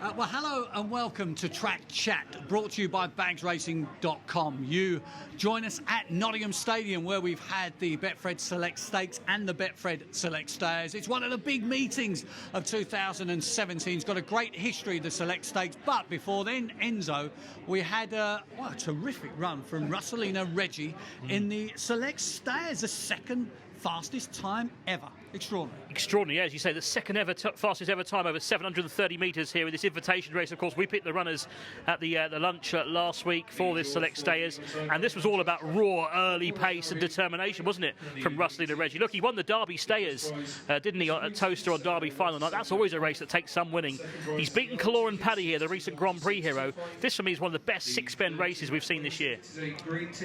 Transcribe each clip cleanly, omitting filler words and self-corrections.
Well, hello and welcome to Track Chat, brought to you by bagsracing.com. You join us at Nottingham Stadium, where we've had the Betfred Select Stakes and the Betfred Select Stayers. It's one of the big meetings of 2017. It's got a great history, the Select Stakes. But before then, Enzo, we had a terrific run from Russelina Reggie in the Select Stayers, the second fastest time ever. Extraordinary, as you say, the second ever fastest ever time over 730 metres here in this invitation race. Of course, we picked the runners at the lunch last week for this Select Stayers, and this was all about raw early pace and determination, wasn't it, from Russelina Reggie? Look, he won the Derby Stayers, didn't he, at Toaster on Derby final night? That's always a race that takes some winning. He's beaten Caloran Paddy here, the recent Grand Prix hero. This, for me, is one of the best six-bend races we've seen this year.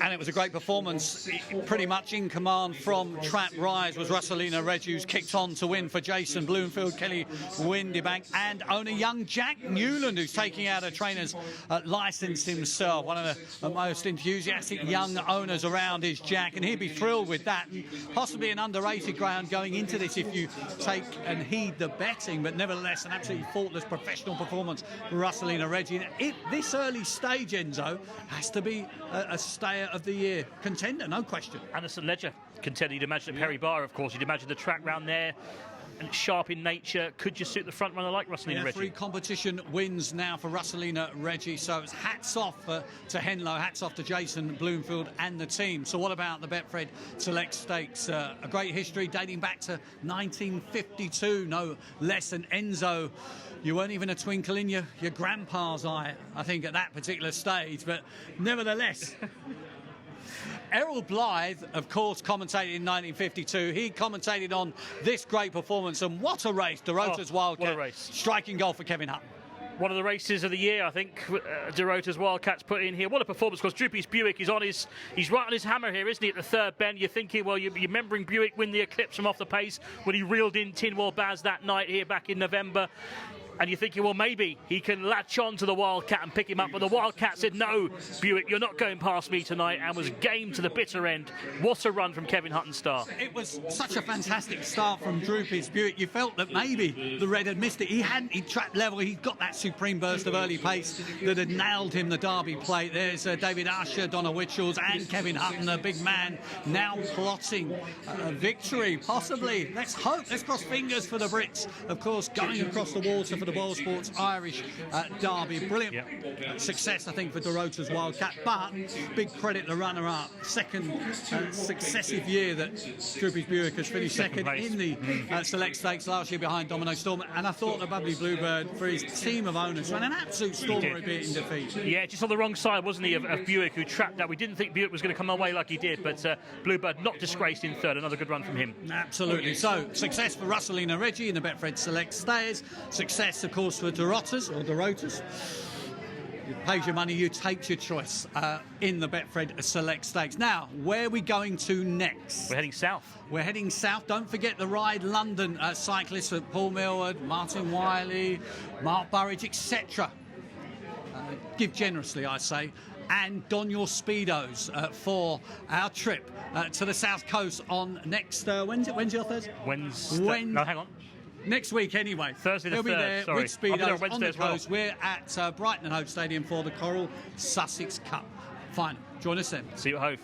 And it was a great performance, pretty much in command from Trap Rise was Russelina Reggie, who's kicked on to win for Jason Bloomfield, Kelly Windebank, and owner young Jack Newland, who's taking out a trainer's licence himself. One of the most enthusiastic young owners around is Jack, and he'd be thrilled with that. And possibly an underrated ground going into this if you take and heed the betting, but nevertheless an absolutely faultless professional performance for Russelina Reggie. This early stage, Enzo, has to be a Stayer of the Year contender, no question. Anderson Ledger contender. You'd imagine at Perry Bar, of course. You'd imagine the track round there, and sharp in nature, could just suit the front runner like Russelina Reggie. 3 competition wins now for Russelina Reggie, so it's hats off to Henlo, hats off to Jason Bloomfield and the team. So what about the Betfred Select Stakes? A great history dating back to 1952, no less than. Enzo, you weren't even a twinkle in your grandpa's eye, I think, at that particular stage, but nevertheless. Errol Blythe, of course, commentated in 1952. He commentated on this great performance, and what a race. Dorota's Wildcat. What a race. Striking goal for Kevin Hutton. One of the races of the year, I think, Dorota's Wildcats put in here. What a performance, because Droopy's Buick is on he's right on his hammer here, isn't he, at the third bend? You're thinking, well, you're remembering Buick win the Eclipse from off the pace when he reeled in Tinwell Baz that night here back in November. And you're thinking, well, maybe he can latch on to the Wildcat and pick him up. But the Wildcat said, no, Buick, you're not going past me tonight, and was game to the bitter end. What a run from Kevin Hutton's star. It was such a fantastic start from Droopy's Buick. You felt that maybe the Red had missed it. He tracked level. He'd got that supreme burst of early pace that had nailed him the Derby plate. There's David Usher, Donna Witchells, and Kevin Hutton, the big man, now plotting a victory, possibly. Let's hope. Let's cross fingers for the Brits. Of course, going across the water for the Boyle Sports Irish Derby. Brilliant success, I think, for Dorota's Wildcat, but big credit the runner-up. Second successive year that Droopy's Buick has finished second in the Select Stakes last year behind Domino Storm, and I thought the Bubbly Bluebird, for his team of owners, ran an absolute stormer bit in defeat. Yeah, just on the wrong side, wasn't he, of Buick, who trapped that. We didn't think Buick was going to come away like he did, but Bluebird not disgraced in third. Another good run from him. Absolutely. So, success for Russelina Reggie in the Betfred Select Stayers. Success, of course, for Dorota's. You paid your money, you take your choice in the Betfred Select Stakes. Now, where are we going to next? We're heading south. We're heading south. Don't forget the Ride London cyclists at Paul Millward, Martin Wiley, Mark Burridge, etc. Give generously, I say. And don your Speedos for our trip to the South Coast on next... Wednesday or Thursday? Wednesday. No, hang on. Next week, anyway. Thursday the 3rd, We'll be there sorry. with Speedos on the coast. Well. We're at Brighton and Hove Stadium for the Coral Sussex Cup final. Join us then. See you at Hove.